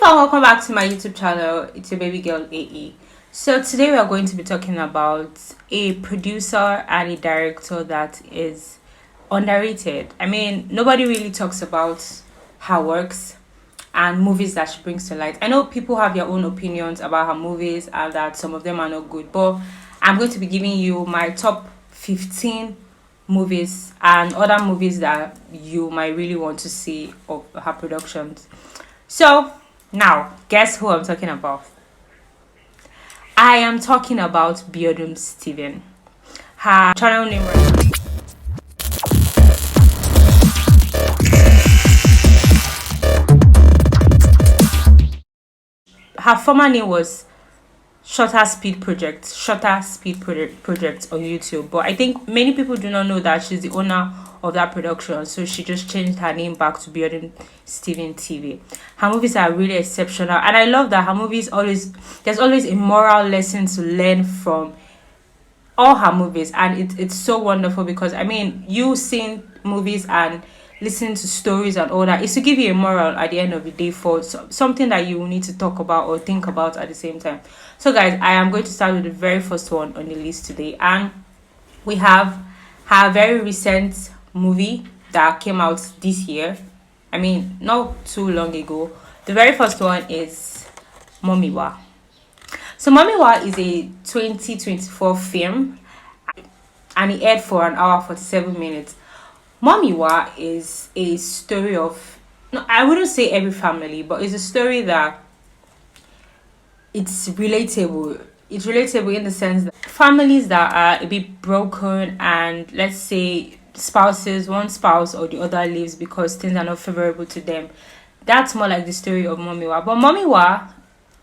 and welcome back to my YouTube channel. It's your baby girl AE. So today we are going to be talking about a producer and a director that is underrated. I mean, nobody really talks about her works and movies that she brings to light. I know people have their own opinions about her movies and that some of them are not good, but I'm going to be giving you my top 15 movies and other movies that you might really want to see of her productions. So now, guess who I'm talking about? I am talking about Biodun Steven. Her channel name her former name was Shorter Speed Project on YouTube. But I think many people do not know that she's the owner of that production, so she just changed her name back to Biodun Steven TV. Her movies are really exceptional, and I love that her movies always there's always a moral lesson to learn from all her movies, and it's so wonderful because I mean, you seeing movies and listening to stories and all that is to give you a moral at the end of the day for something that you need to talk about or think about at the same time. So guys, I am going to start with the very first one on the list today, and we have her very recent movie that came out this year. I mean, not too long ago. The very first one is Momiwa. So Momiwa is a 2024 film, and it aired for an hour 47 minutes. Momiwa is a story of, no, I wouldn't say every family, but it's a story that it's relatable. It's relatable in the sense that families that are a bit broken, and let's say spouses, one spouse or the other leaves because things are not favorable to them. That's more like the story of Momiwa. But Momiwa,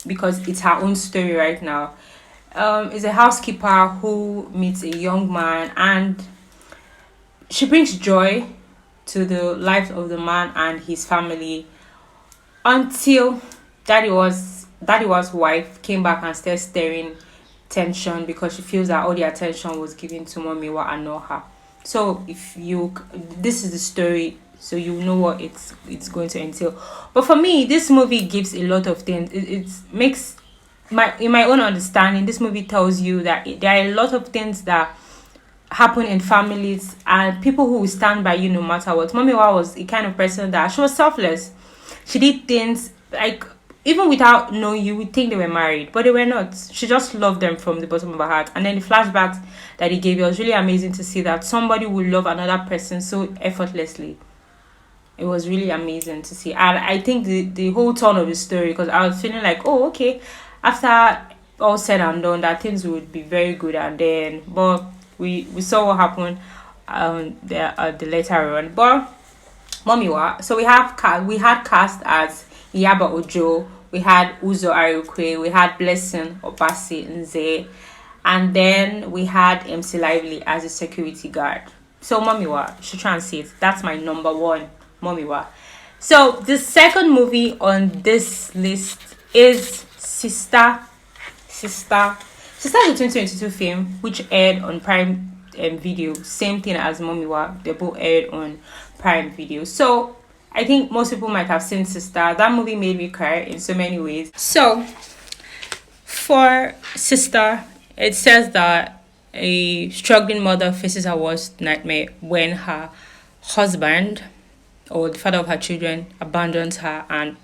because it's her own story right now, is a housekeeper who meets a young man, and she brings joy to the life of the man and his family until daddy was wife came back and started stirring tension because she feels that all the attention was given to Momiwa and not her. So if you this is the story, so you know what it's going to entail. But for me, this movie gives a lot of things. It makes in my own understanding, this movie tells you that there are a lot of things that happen in families and people who will stand by you no matter what. Momiwa was a kind of person that she was selfless. She did things like, even without knowing, you would think they were married, but they were not. She just loved them from the bottom of her heart. And then the flashbacks that he gave, it was really amazing to see that somebody would love another person so effortlessly. It was really amazing to see. And I think the whole tone of the story, because I was feeling like, oh, okay, after all said and done, that things would be very good. And then, but we saw what happened the later on. But Momiwa, so we had cast as Iyaba Ojo, we had Uzo Arukwe, we had Blessing Obasi Nze, and then we had MC Lively as a security guard. So Momiwa, should try and see it. That's my number one, Momiwa. So the second movie on this list is Sister. Sister is a 2022 film which aired on Prime Video. Same thing as Momiwa. They both aired on Prime Video. So I think most people might have seen Sister. That movie made me cry in so many ways. So for Sister, it says that a struggling mother faces her worst nightmare when her husband or the father of her children abandons her, and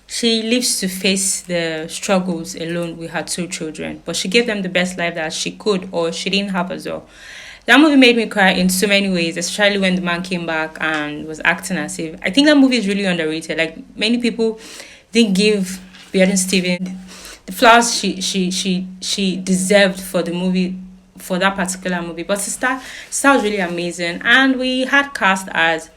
she lives to face the struggles alone with her two children. But she gave them the best life that she could, or she didn't have as well. That movie made me cry in so many ways, especially when the man came back and was acting as if... I think that movie is really underrated. Like, many people didn't give Biodun Steven the flowers she deserved for the movie, for that particular movie. But Sister was really amazing. And we had cast as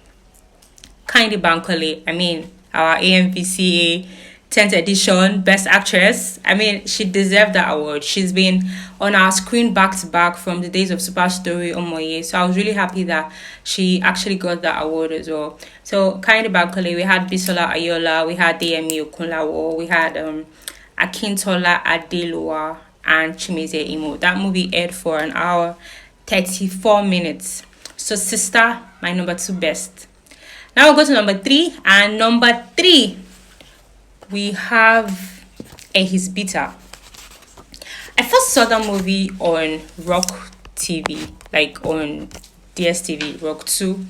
Kehinde Bankole. I mean, our AMVCA 10th edition Best Actress. I mean, she deserved that award. She's been on our screen back to back from the days of Super Story Omoye. So I was really happy that she actually got that award as well. So Kehinde Bankole, we had Bisola Ayola, we had DME Okunlawo, we had Akintola Adeloa, and Chimeze Imo. That movie aired for an hour 34 minutes. So Sister, my number 2 best. Now we'll go to number 3, and number 3, we have a his beta. I first saw that movie on Rock TV, like on DSTV, Rock 2.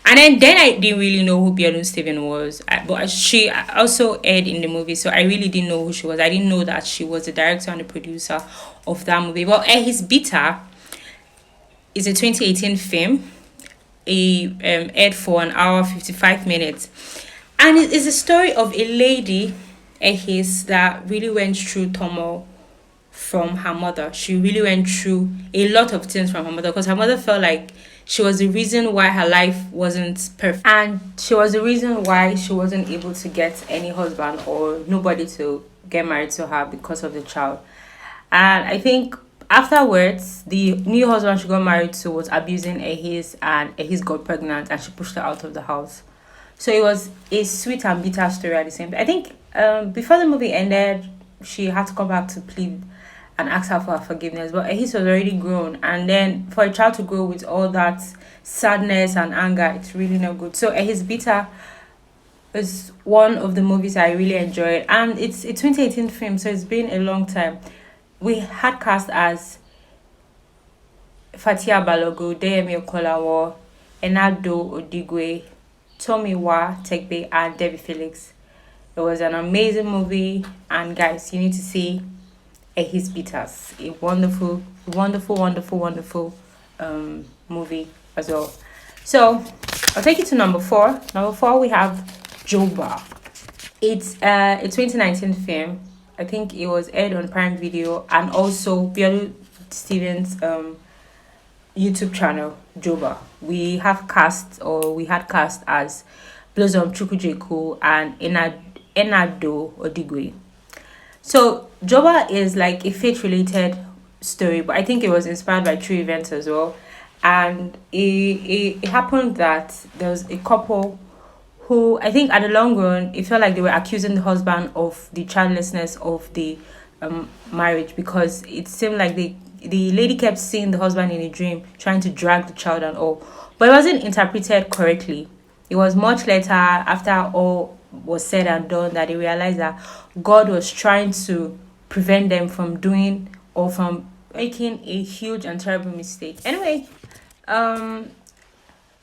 And then I didn't really know who Biodun Steven was. But she also aired in the movie, so I really didn't know who she was. I didn't know that she was the director and the producer of that movie. Well, his beta is a 2018 film. Aired for an hour 55 minutes, and it is a story of a lady, Ehis, that really went through turmoil from her mother. She really went through a lot of things from her mother because her mother felt like she was the reason why her life wasn't perfect, and she was the reason why she wasn't able to get any husband or nobody to get married to her because of the child. And I think afterwards, the new husband she got married to was abusing Ehis, and Ehis got pregnant and she pushed her out of the house. So it was a sweet and bitter story at the same time. I think before the movie ended, she had to come back to plead and ask her for her forgiveness. But Ehis was already grown, and then for a child to grow with all that sadness and anger, it's really not good. So Ehis Bitter is one of the movies I really enjoyed, and it's a 2018 film, so it's been a long time. We had cast as Fatia Balogo, Deyemi Okolawo, Enado Odigwe, Tomiwa Tegbe, and Debbie Felix. It was an amazing movie, and guys, you need to see His Beaters. A wonderful, wonderful, wonderful, wonderful movie as well. So I'll take you to number 4. Number 4, we have Joba. It's a 2019 film. I think it was aired on Prime Video and also Biodun Stevens' YouTube channel, Joba. We had cast as Blossom Chukwujeku and Enado Odigwe. So Joba is like a faith-related story, but I think it was inspired by true events as well. And it happened that there was a couple who, I think at the long run, it felt like they were accusing the husband of the childlessness of the marriage, because it seemed like the lady kept seeing the husband in a dream trying to drag the child and all, but it wasn't interpreted correctly. It was much later, after all was said and done, that they realized that God was trying to prevent them from doing or from making a huge and terrible mistake. Anyway,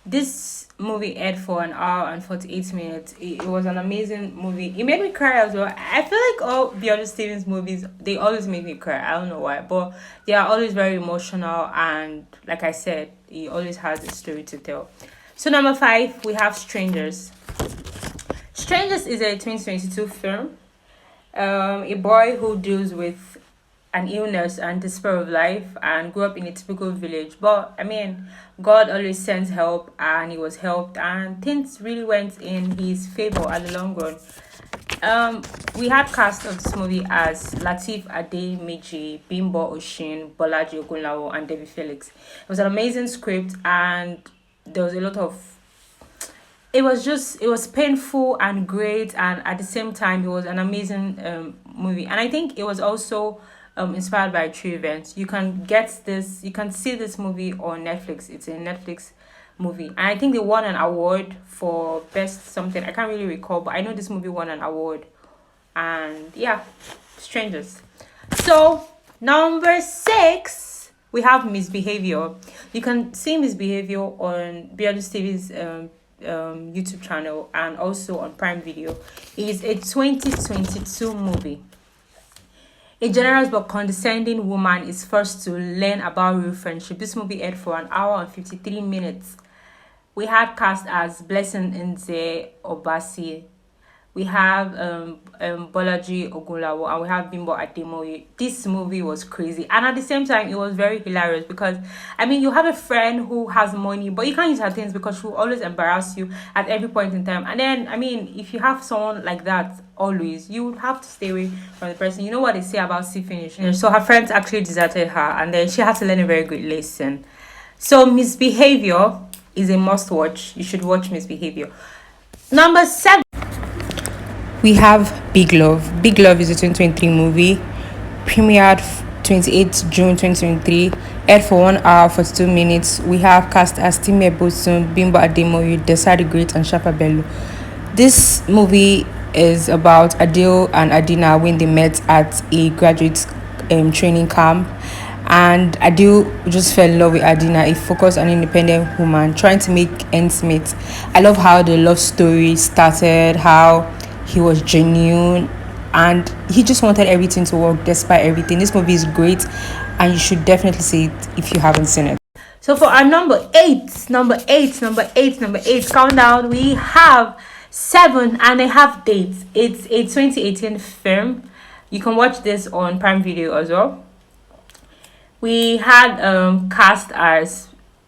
this movie aired for an hour and 48 minutes. It was an amazing movie. It made me cry as well. I feel like all Biodun Stevens movies, they always make me cry. I don't know why, but they are always very emotional, and like I said, he always has a story to tell. So number 5, we have Strangers. Strangers is a 2022 film. A boy who deals with an illness and despair of life and grew up in a typical village. But I mean, God always sends help, and he was helped, and things really went in his favor at the long run. We had cast of this movie as Latif Ademeji, Bimbo Oshin, Bolaji Ogunlawo, and Debbie Felix. It was an amazing script, and there was a lot of, it was painful and great, and at the same time it was an amazing movie. And I think it was also inspired by true events. You can see this movie on Netflix. It's a Netflix movie, and I think they won an award for best something. I can't really recall, but I know this movie won an award. And yeah, Strangers. So number 6, we have Misbehavior. You can see Misbehavior on Biodun Stevens' YouTube channel and also on Prime Video. It is a 2022 movie. A generous but condescending woman is forced to learn about real friendship. This movie aired for an hour and 53 minutes. We had cast as Blessing Nze Obasi. We have Bolaji Ogunlawo, and we have Bimbo Ademoye. This movie was crazy, and at the same time it was very hilarious, because I mean, you have a friend who has money, but you can't use her things because she will always embarrass you at every point in time. And then I mean, if you have someone like that, always, you would have to stay away from the person. You know what they say about see finish. So her friends actually deserted her, and then she had to learn a very good lesson. So Misbehavior is a must watch. You should watch Misbehavior. Number 7, we have Big Love. Big Love is a 2023 movie, premiered 28th June 2023, aired for 1 hour 42 minutes. We have cast as Time Bosun, Bimbo Ademoye, Desari Great, and Shapa Bello. This movie is about Adil and Adina when they met at a graduate training camp. And Adil just fell in love with Adina, a focused and independent woman trying to make ends meet. I love how the love story started, how he was genuine, and he just wanted everything to work despite everything. This movie is great, and you should definitely see it if you haven't seen it. So for our number eight countdown, we have 7.5 Dates. It's a 2018 film. You can watch this on Prime Video as well. We had cast as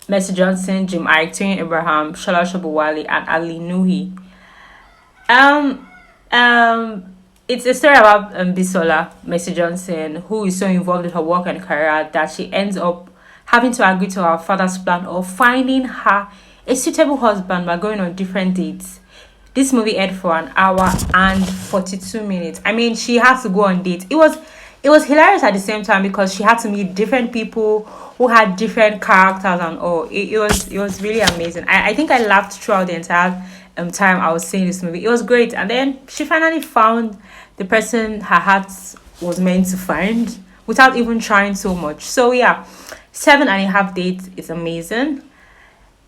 Mercy Johnson, Jim Ike, Tony Abraham, Shola Shobowale, and Ali Nuhi. It's a story about Bisola, Mercy Johnson, who is so involved in her work and career that she ends up having to agree to her father's plan of finding her a suitable husband by going on different dates. This movie aired for an hour and 42 minutes. I mean, she had to go on dates. It was hilarious at the same time because she had to meet different people who had different characters and all. It was really amazing. I think I laughed throughout the entire time I was seeing this movie. It was great, and then she finally found the person her heart was meant to find without even trying so much. So yeah, 7.5 Dates is amazing.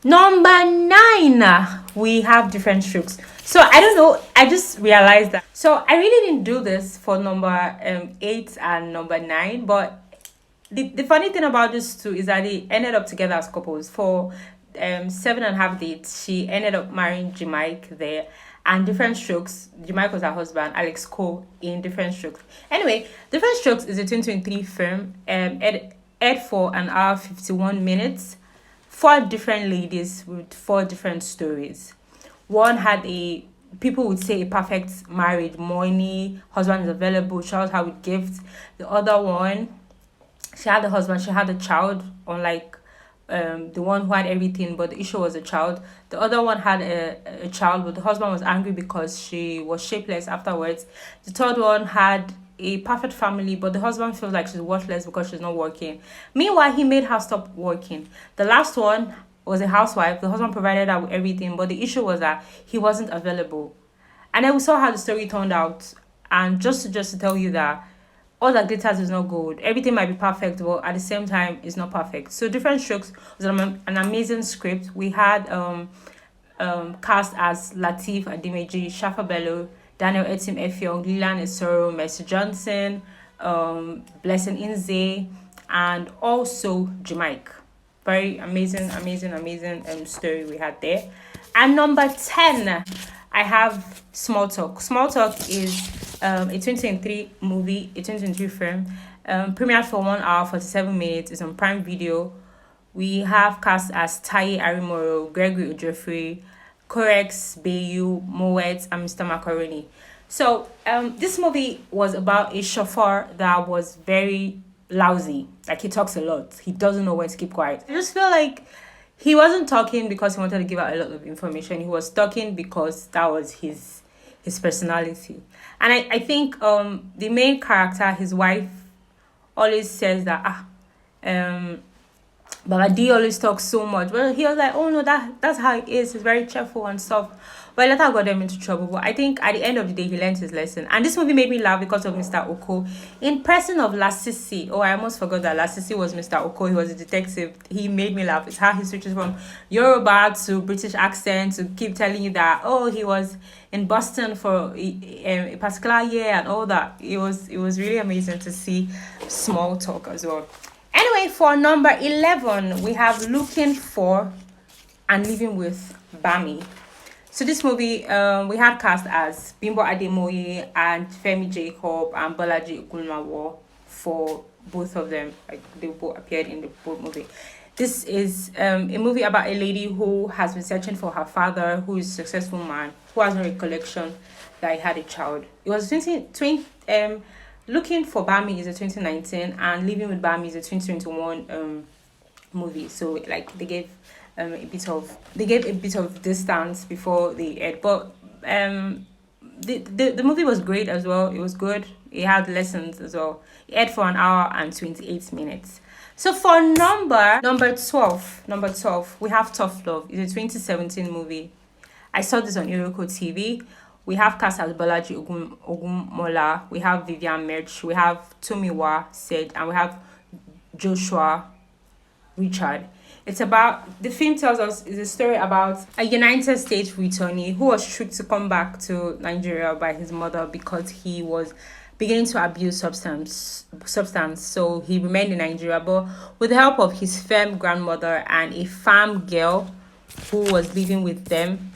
Number 9, we have Different Strokes. So I don't know, I just realized that. So I really didn't do this for number 8 and number 9, but the funny thing about this two is that they ended up together as couples. For 7.5 Dates, she ended up marrying Jamaica there. And Different Strokes, Jamaica was her husband, Alex Cole, in Different Strokes. Anyway, Different Strokes is a 2023 film, aired for an hour 51 minutes. 4 different ladies with 4 different stories. One had people would say a perfect marriage, money, husband is available, shows her with gifts. The other one, she had a husband, she had a child, unlike the one who had everything, but the issue was a child. The other one had a child, but the husband was angry because she was shapeless afterwards. The third one had a perfect family, but the husband feels like she's worthless because she's not working. Meanwhile, he made her stop working. The last one was a housewife. The husband provided her with everything, but the issue was that he wasn't available. And then we saw how the story turned out. And just to tell you that all that glitters is not gold. Everything might be perfect, but at the same time, it's not perfect. So Different Strokes was an amazing script. We had cast as Lateef Adimeji, Shafa Bello, Daniel Etim Effiong, Lilian Esoro, Mercy Johnson, Blessing Inze, and also Jamaica. Very amazing story we had there. And number 10, I have Small Talk. Small Talk is a 2023 movie, a 2023 film, premiered for 1 hour 47 minutes. It's on Prime Video. We have cast as Tai Arimoro, Gregory Ojeffrey, Corex, Bayu, Moet, and Mr. Macaroni. So this movie was about a chauffeur that was very lousy. Like, he talks a lot. He doesn't know when to keep quiet. I just feel like he wasn't talking because he wanted to give out a lot of information. He was talking because that was his personality. And I think the main character, his wife, always says that but D always talks so much. Well, he was like, oh no, that's how he is. He's very cheerful and stuff. But later got them into trouble. But I think at the end of the day, he learned his lesson. And this movie made me laugh because of Mr. Oko. In person of Lasisi. Oh, I almost forgot that Lasisi was Mr. Oko. He was a detective. He made me laugh. It's how he switches from Yoruba to British accent to keep telling you that, oh, he was in Boston for a particular year and all that. It was really amazing to see Small Talk as well. Anyway, for number 11, we have Looking For and Living with Bami. So this movie, we had cast as Bimbo Ademoye and Femi Jacob and Balaji Ogunmawo for both of them. Like, they both appeared in the both movie. This is a movie about a lady who has been searching for her father, who is a successful man, who has no recollection that he had a child. It was 2020. Looking for Bami is a 2019, and Living with Bami is a 2021 movie. So like they gave a bit of distance before the aired, but the movie was great as well. It was good. It had lessons as well. It aired for an hour and 28 minutes. So for number 12, we have Tough Love. It's a 2017 movie. I saw this on Iroko TV. We have cast as Balaji Ogunmola, we have Vivian Merch, we have Tomiwa Said, and we have Joshua Richard. It's about the film tells us is a story about a United States returnee who was tricked to come back to Nigeria by his mother because he was beginning to abuse substance. So he remained in Nigeria, but with the help of his firm grandmother and a farm girl who was living with them.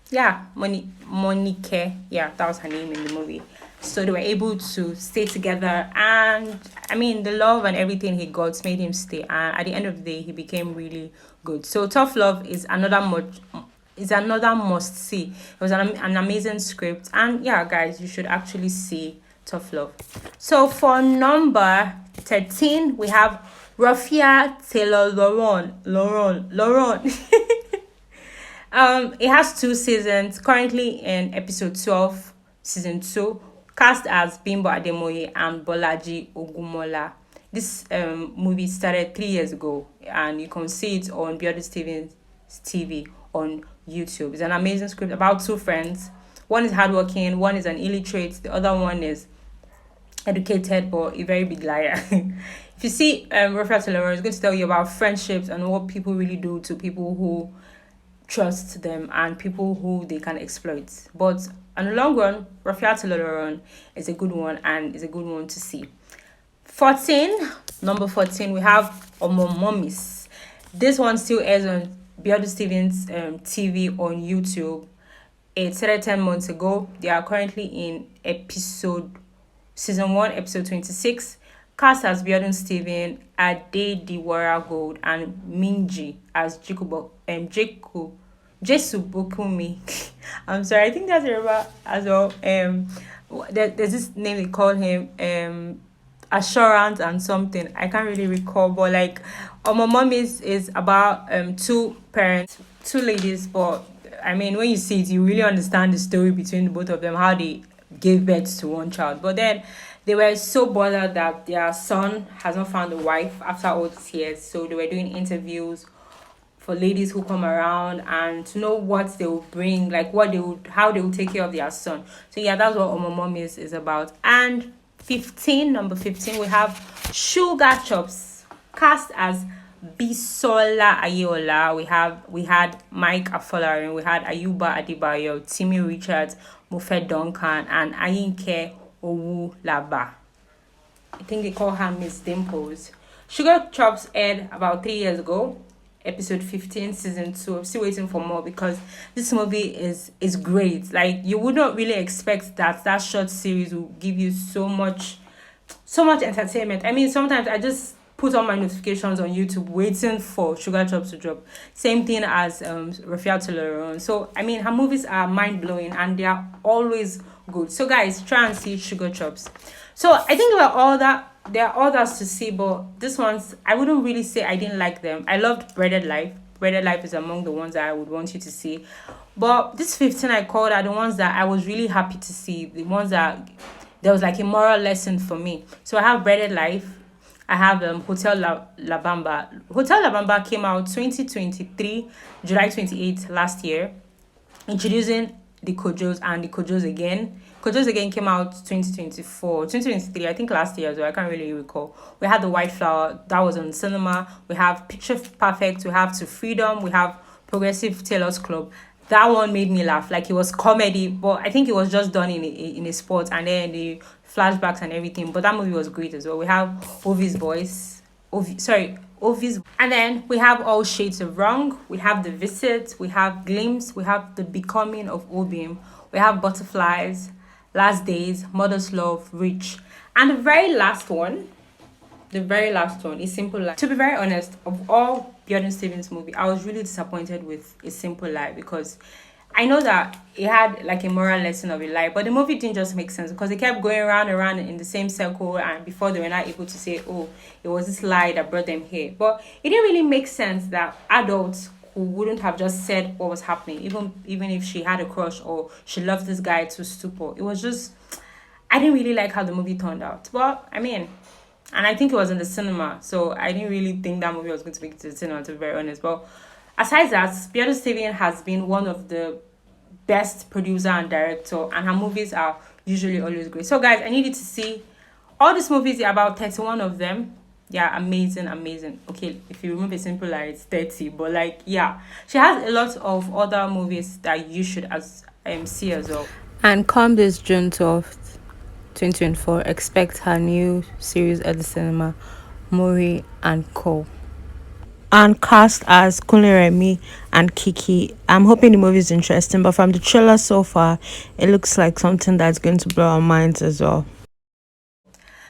Yeah, Monique. Yeah, that was her name in the movie. So they were able to stay together, and I mean the love and everything he got made him stay. And at the end of the day, he became really good. So Tough Love is another must see. It was an amazing script, and yeah, guys, you should actually see Tough Love. So for number 13, we have Rafia Taylor Lauren. It has 2 seasons, currently in episode 12, season 2, cast as Bimbo Ademoye and Bolaji Ogumola. This movie started 3 years ago, and you can see it on Biodun Stevens TV on YouTube. It's an amazing script about 2 friends. One is hardworking, one is an illiterate, the other one is educated but a very big liar. If you see Rafia Taylor, it's going to tell you about friendships and what people really do to people who trust them and people who they can exploit. But in the long run, Rafia Taylor is a good one and is a good one to see. Number 14, we have Omo Mummies. This one still airs on Biodun Stevens TV on YouTube. It started 10 months ago. They are currently in season 1, episode 26. Cast as Biodun Steven, Ade Diwara Gold, and Minji as Jesu Bokumi. I'm sorry, I think that's Yoruba as well. There's this name they call him, Assurance and something. I can't really recall, but like, my mom is about 2 parents, 2 ladies, but I mean, when you see it, you really understand the story between the both of them, how they gave birth to one child. But then they were so bothered that their son has not found a wife after all these years. So they were doing interviews for ladies who come around and to know what they will bring, like how they will take care of their son. So yeah, that's what Omo Mom is about. And number 15, we have Sugar Chops, cast as Bisola Ayeola. We had Mike Afolarin, we had Ayuba Adebayo, Timmy Richards, Mofe Duncan, and Ayinke Owulaba. I think they call her Miss Dimples. Sugar Chops aired about 3 years ago, episode 15, season 2. I'm still waiting for more because this movie is great. Like, you would not really expect that short series will give you so much entertainment. I mean, sometimes I just put on my notifications on YouTube waiting for Sugar Chops to drop. Same thing as Rafia Taylor. So I mean, her movies are mind-blowing and they are always good. So guys, try and see Sugar Chops. So I think there are others to see, but this ones I wouldn't really say I didn't like them. I loved Breaded Life. Breaded Life is among the ones that I would want you to see. But this 15 I called are the ones that I was really happy to see. The ones that there was like a moral lesson for me. So I have Breaded Life. I have Hotel La Bamba. Hotel La Bamba came out 2023, July 28th last year, introducing the Kojos and the Kojos again. Kojos again came out 2023, I think last year as well. I can't really recall. We had The White Flower, that was on cinema. We have Picture Perfect, we have To Freedom, we have Progressive Tailors Club. That one made me laugh. Like, it was comedy, but I think it was just done in a sport, and then the flashbacks and everything. But that movie was great as well. We have Ovi's Voice. And then we have All Shades of Wrong. We have The Visit. We have Glimpse. We have The Becoming of Obium. We have Butterflies, Last Days, Mother's Love, Reach. And the very last one is Simple Life. To be very honest, of all Biodun Stevens movie, I was really disappointed with A Simple Life because I know that it had like a moral lesson of a life, but the movie didn't just make sense because they kept going around and around in the same circle, and before they were not able to say, oh, it was this lie that brought them here. But it didn't really make sense that adults who wouldn't have just said what was happening, even if she had a crush or she loved this guy to stupor. It was just, I didn't really like how the movie turned out. But I mean, and I think it was in the cinema, so I didn't really think that movie was going to make it to the cinema, to be very honest. But aside that, Biodun Steven has been one of the best producer and director, and her movies are usually always great. So guys, I need you to see all these movies, about 31 of them. Yeah, amazing, amazing. Okay, if you remove a simple lie, it's 30, but like, yeah, she has a lot of other movies that you should see as well. And come this June 12th, 2024, expect her new series at the cinema, Mori and Co. And cast as Kunle Remy and Kiki. I'm hoping the movie is interesting, but from the trailer so far, it looks like something that's going to blow our minds as well.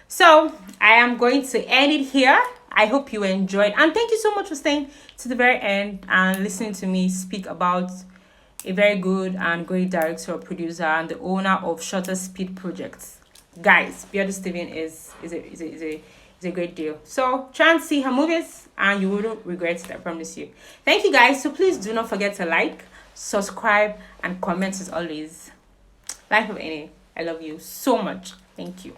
So I am going to end it here. I hope you enjoyed, and thank you so much for staying to the very end and listening to me speak about a very good and great director, producer, and the owner of Shutter Speed Projects. Guys, Biodun Steven is a great deal. So try and see her movies and you wouldn't regret it, I promise you. Thank you guys. So please do not forget to like, subscribe, and comment as always. Life of Any. I love you so much. Thank you.